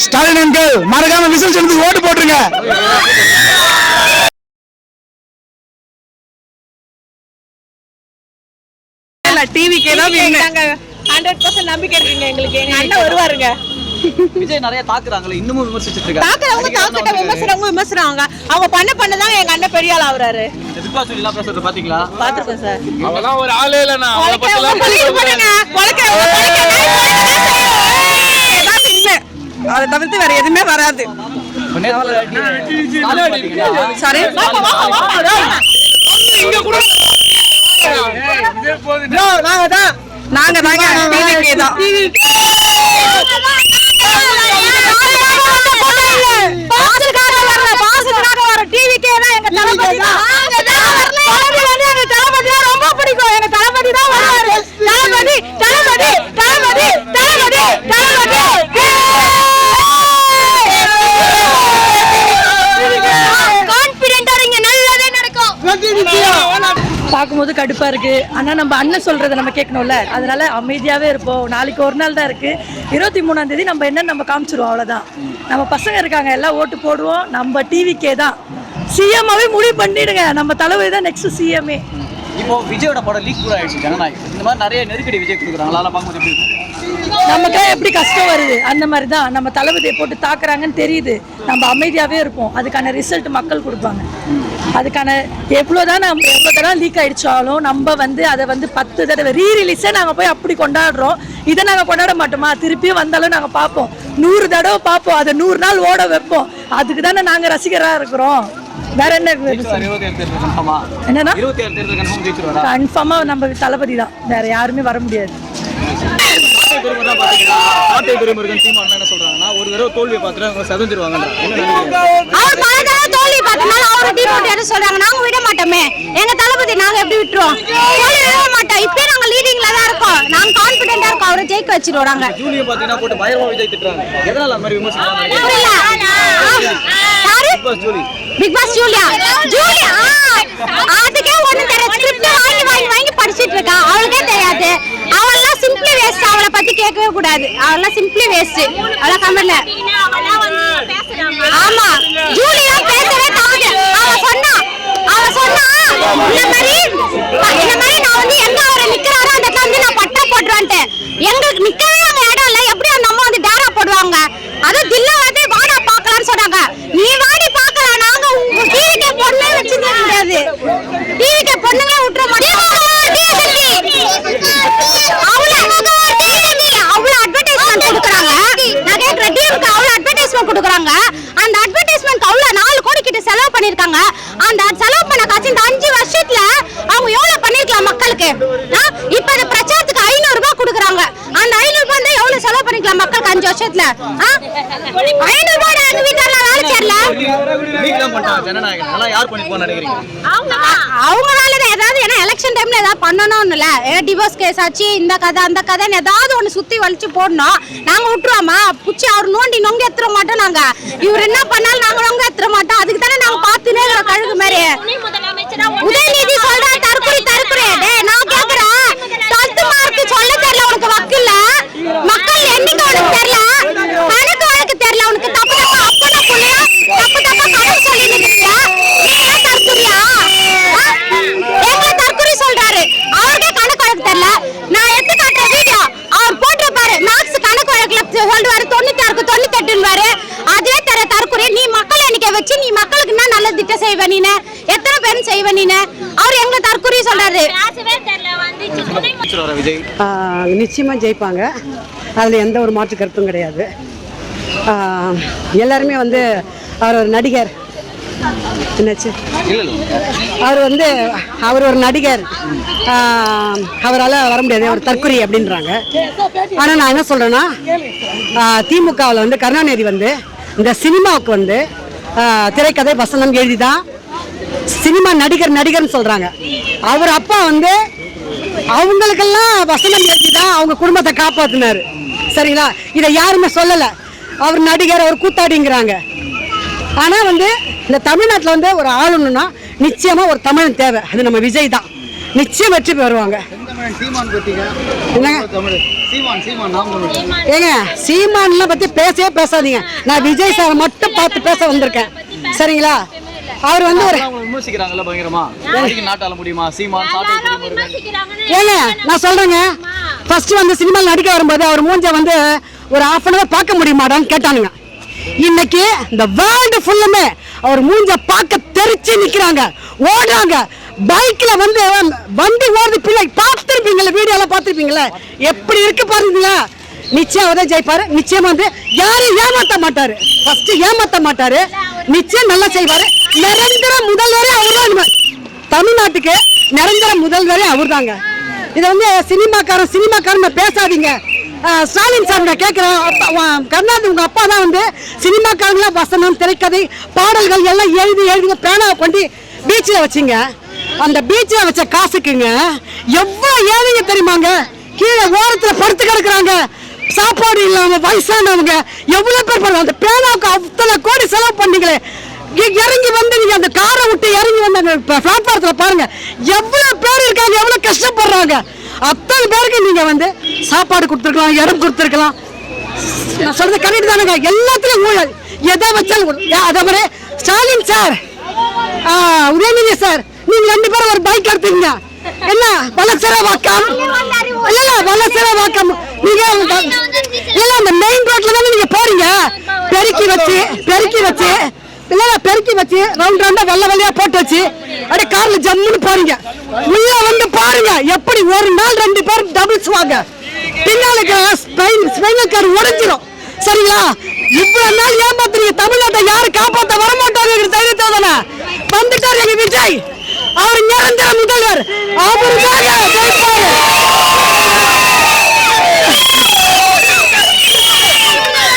Stalin uncle மறக்காம whistle செலுத்தி ஓட்டு போட்டுருங்க. டிவிக்கே தான் 100% நம்பிக்கை இருக்குங்க எங்களுக்கு. எங்க அண்ணன் வருவாருங்க. விஜய் நிறைய தாக்குறாங்களே, இன்னமும் விமர்சிச்சிட்டு இருக்காங்க. தாக்குறவங்க விமர்சறாங்க. அவங்க பண்ணதான் எங்க அண்ணன் பெரிய ஆள் ஆவறாரு. பிக் பாஸ் எல்லாம் பேசுறது பாத்தீங்களா? பாத்துறேன் சார். அவலாம் ஒரு ஆளே இல்லனா. அவள பத்திலாம் அத தவிர்த்து வேற எதுவுமே வராது. சாரி இங்க கூட நாங்க தாங்க டிவிக்கே தான். பாஸ்காக வரல, பாஸ்காக வர டிவிக்கே தான் எங்க தளபதி. எங்க தளபதி ரொம்ப பிடிக்கும். எங்க தளபதி தான் வருவாரு. தளபதி தளபதி தளபதி தளபதி தளபதி. கான்ஃபிடென்ட்டா இருங்க, நல்லதே நடக்கும். பார்க்கும்போது கடுப்பா இருக்கு. ஆனா நம்ம அண்ணன் சொல்றதை நம்ம கேட்கணும்ல, அதனால அமைதியாவே இருப்போம். நாளைக்கு ஒரு நாள் தான் இருக்கு. 23ஆம் தேதி நம்ம என்னன்னு நம்ம காமிச்சிருவோம், அவ்வளவுதான். நம்ம பசங்க இருக்காங்க, எல்லாம் ஓட்டு போடுவோம். நம்ம டிவிக்கே தான். சிஎம்மாவே முடிவு பண்ணிடுங்க, நம்ம தளபதி தான் நெக்ஸ்ட் சிஎம்ஏ. இப்போ விஜயோட படம் லீக் கூட ஆயிடுச்சு ஜனநாயகம். இந்த மாதிரி நிறைய நெருக்கடி விஜய் கொடுக்குறாங்க. அதெல்லாம் பார்க்கும்போது எப்படி இருக்கு? நமக்கே எப்படி கஷ்டம் வருது, அந்த மாதிரி தான். நம்ம தளபதியை போட்டு தாக்குறாங்கன்னு தெரியுது, நம்ம அமைதியாவே இருப்போம். அதுக்கான ரிசல்ட் மக்கள் கொடுப்பாங்க. அதுக்கான எவ்வளோ தடவை லீக் ஆயிடுச்சாலும் நம்ம அதை 10 தடவை ரீரிலீஸே நாங்கள் போய் அப்படி கொண்டாடுறோம். இதை நாங்கள் கொண்டாட மாட்டோமா? திருப்பியும் வந்தாலும் நாங்கள் பார்ப்போம். 100 தடவை பார்ப்போம். அதை 100 நாள் ஓட வைப்போம். அதுக்கு தானே நாங்கள் ரசிகராக இருக்கிறோம். வேற என்ன? என்னன்னா கன்ஃபார்மா நம்ம தளபதி தான், வேற யாருமே வர முடியாது. ஒரு தடவை தோல்வியை பார்த்துட்டு செதஞ்சிருவாங்க. நாங்க விட மாட்டோமே, எங்க தளபதி நாங்க எப்படி விட்டுருவோம்? மாட்டோம். இப்ப நாங்க லீடிங்ல தான் இருக்கோம். நாங்க கான்பிடென்ட்டா இருக்கோம், அவரை ஜெயிக்க வச்சிருவாங்க. ஜூலியை பாத்தீங்கன்னா போட்டு பயங்கரமா விஜய் திட்டுறாங்க. எதனால அந்த மாதிரி விமர்சனம்? பிக் பாஸ் ஜூலியா அதுக்கே ஒண்ணு தெரியல. ஸ்கிரிப்ட் வாங்கி படிச்சிட்டு இருக்கா, அவளுக்கே தெரியாது. அவளெல்லாம் சிம்பிளி வேஸ்ட். அவளை பத்தி கேட்கவே கூடாது. அவளெல்லாம் சிம்பிளி வேஸ்ட். அவள கமெண்ட்ல ஆமா ஜூலியா பேசவே தாங்க. அவ சொன்னா இந்த மாதிரி நான் எங்க அவரை நிக்கிறாரோ அந்த இடத்துல நான் பட்டா போட்டுருவேன்ட்டு. எங்களுக்கு நிக்கவே அங்க இடம் இல்ல. எப்படி அந்த அம்மா டேரா போடுவாங்க? அது தில்ல வாடா பாக்கலாம்னு சொன்னாங்க. நீ வாடி பாக்கலாம். நாங்க உங்க டிவிக்கே பொண்ணே வச்சிருக்க முடியாது. டிவிக்கே பொண்ணுங்களே விட்டுற மாட்டோம். அவ்வளவு அட்வர்டைஸ்மெண்ட் கொடுக்குறாங்க. நான் கேட்கிறேன், டிவிக்கு அவ்வளவு அட்வர்டைஸ்மெண்ட் கொடுக்குறாங்க. அந்த அட்வர்டைஸ்மெண்ட் அவ்வளவு 4 கோடி கிட்ட செலவு பண்ணிருக்காங்க. அந்த செலவு பண்ண காசு இந்த 5 வருஷத்துல அவங்க எவ்வளவு பண்ணிருக்கலாம் மக்களுக்கு? இப்ப இந்த பிரச்சாரத்துக்கு 500 ரூபாய் கொடுக்குறாங்க. அந்த 500 ரூபாய் தான் எவ்வளவு செலவு பண்ணிக்கலாம் மக்களுக்கு 5 வருஷத்துல? 500 ரூபாய் எங்க வீட்டால வேலை செய்யல. அவங்களாலதான் ஏதாவது எலெக்ஷன் டைம்ல ஏதாவது பண்ணணும்னு இல்ல. டிவோர்ஸ் கேஸ் ஆச்சு, இந்த கதை அந்த கதை ஏதாவது ஒண்ணு சுத்தி வலிச்சு போடணும். நாங்க விட்டுருவோமா? புச்சி அவர் நோண்டி நொங்க எத்துற மாட்டோம். நாங்க இவர் என்ன பண்ணாலும் நாங்க நொங்க எத்துற மாட்டோம். அதுக்கு தானே நாங்க பாத்துனே இருக்கிற கழுகு மாதிரி. உதயநிதி சொல்ற தற்கொலை நான் கேக்குறேன், 10th மார்க் சொல்ல தெரியல உனக்கு, வக்கில்ல மக்கள் எண்ணிக்கை உனக்கு தெரியல, கணக்கு வழக்கு தெரியல உனக்கு. தப்பு அப்பனா புள்ளையா தப்பு கணக்கு சொல்லி நிக்கிறீங்க. நீங்க தற்கொலையா? எங்களை தற்கொலை சொல்றாரு. அவருக்கே கணக்கு வழக்கு தெரியல. நான் எடுத்து காட்டுற வீடியோ அவர் போட்டிருப்பாரு. மேக்ஸ் கணக்கு வழக்குல சொல்றாரு 96 98 அதுவே தெரிய தற்கொலை. நீ மக்கள் எண்ணிக்கை வச்சு நீ மக்களுக்கு என்ன நல்ல திட்டம் செய்வ? நீனு எத்தனை பேரும் செய்வ? நீனு அவர் எங்க தற்கொலை சொல்றாரு. நிச்சயமா ஜெயிப்பாங்க. அதுல எந்த ஒரு மாற்று கருத்தும் கிடையாது. எல்லாருமே அவர் ஒரு நடிகர். என்னாச்சு? அவர் ஒரு நடிகர். அவரால் வர முடியாது, அவர் தற்கொலை அப்படின்றாங்க. ஆனால் நான் என்ன சொல்றேன்னா, திமுகவில் கருணாநிதி இந்த சினிமாவுக்கு திரைக்கதை வசனம் எழுதிதான் சினிமா நடிகர்னு சொல்றாங்க. அவர் அப்பா அவங்களுக்கெல்லாம் வசனம் எழுதிதான் அவங்க குடும்பத்தை காப்பாத்தினாரு. சரிங்களா? இதை யாருமே சொல்லல. அவர் நடிகர், அவர் கூத்தாடிங்கிறாங்க. ஆனா இந்த தமிழ்நாட்டில் ஒரு ஆளுன்னா நிச்சயமா ஒரு தமிழன் தேவை. அது நம்ம விஜய் தான். நிச்சயம் வெற்றி பெறுவாங்க. சீமான் நாம ஏங்க சீமான்லாம் பத்தி பேசவே பேசாதீங்க. நான் விஜய் சார் மட்டும் பார்த்து பேச வந்திருக்கேன். சரிங்களா? அவர் வந்து ஒரு விமர்சிக்கிறாங்கல்ல பயங்கரமா. நாட்டால முடியுமா சீமான் ஏங்க நான் சொல்றேங்க, ஃபர்ஸ்ட் வந்து சினிமாவில் நடிக்க வரும்போது அவர் மூஞ்ச வந்து ஒரு ½ அன் அவர் பார்க்க முடியுமாடான்னு கேட்டானுங்க. இன்னைக்கு இந்த வேர்ல்டு ஃபுல்லுமே அவர் மூஞ்ச பார்க்க தெரிச்சு நிக்கிறாங்க, ஓடுறாங்க. பைக்ல வந்து வண்டி ஓடுது, பிள்ளை பார்த்துருப்பீங்களா, வீடியோலாம் பார்த்துருப்பீங்களா, எப்படி இருக்கு பாருங்களா. நிச்சயம் அவரே ஜெயிப்பாரு. நிச்சயம் வந்து யாரையும் ஏமாத்த மாட்டாரு. ஃபர்ஸ்ட் ஏமாத்த மாட்டாரு, நிச்சயம் நல்லா செய்வாரு. நிரந்தர முதல்வரே அவர்தான். தமிழ்நாட்டுக்கு நிரந்தர முதல்வரே அவர்தாங்க. இதை வந்து சினிமாக்காரன் பேசாதீங்க. ஸ்டாலின் சார் நான் கேட்கிறேன், கருணாநிதி உங்க அப்பா தான் வந்து சினிமாக்காரங்களா வசனம், திரைக்கதை, பாடல்கள் எல்லாம் எழுதி பேனாவை கொண்டு பீச்சில் வச்சிங்க. அந்த பீச்சில் வச்ச காசுக்குங்க எவ்வளவு ஏழைங்க தெரியுமாங்க, கீழே ஓரத்தில் படுத்து கிடக்குறாங்க, சாப்பாடு இல்லாம வயசானவங்க எவ்வளவு பேர் பண்ணுவாங்க. அந்த பேனாவுக்கு அத்தனை கோடி செலவு பண்ணீங்களே, இறங்கி வந்து நீங்க அந்த காரை விட்டு இறங்கி வந்து அந்த பிளாட்பாரத்தில் பாருங்க எவ்வளவு பேர் இருக்காங்க, எவ்வளவு கஷ்டப்படுறாங்க. அத்தனை பேருக்கு நீங்க வந்து சாப்பாடு கொடுத்துருக்கலாம், இடம் கொடுத்துருக்கலாம். நான் சொல்றது கரெக்ட் தானுங்க. எல்லாத்துலயும் ஊழல், எதை வச்சாலும். அதே மாதிரி ஸ்டாலின் சார், உதயநிதி சார், நீங்க 2 பேரும் ஒரு பைக் எடுத்துங்க. என்ன வளசரவாக்கம் இல்ல வளசரவாக்கம் நீங்க இல்ல அந்த மெயின் ரோட்ல தானே நீங்க போறீங்க. பெருக்கி வச்சு ரவுண்டா வெள்ளையா போட்டு வச்சு அப்படியே கார்ல ஜம்முன்னு போறீங்க. உள்ள வந்து பாருங்க எப்படி ஒரு நாள் 2 பேரும் டபுள்ஸ் வாங்க, பின்னாலுக்கு ஸ்பைனல் கார்டு உடைஞ்சிரும். சரிங்களா? இவ்வளவு நாள் ஏமாத்துறீங்க. தமிழ்நாட்டை யாரு காப்பாற்ற வரமாட்டாங்க தைரியத்தோட வந்துட்டாரு எங்க விஜய். அவர் நிரந்தர முதல்வர், அவருக்காக ஜெயிப்பாரு.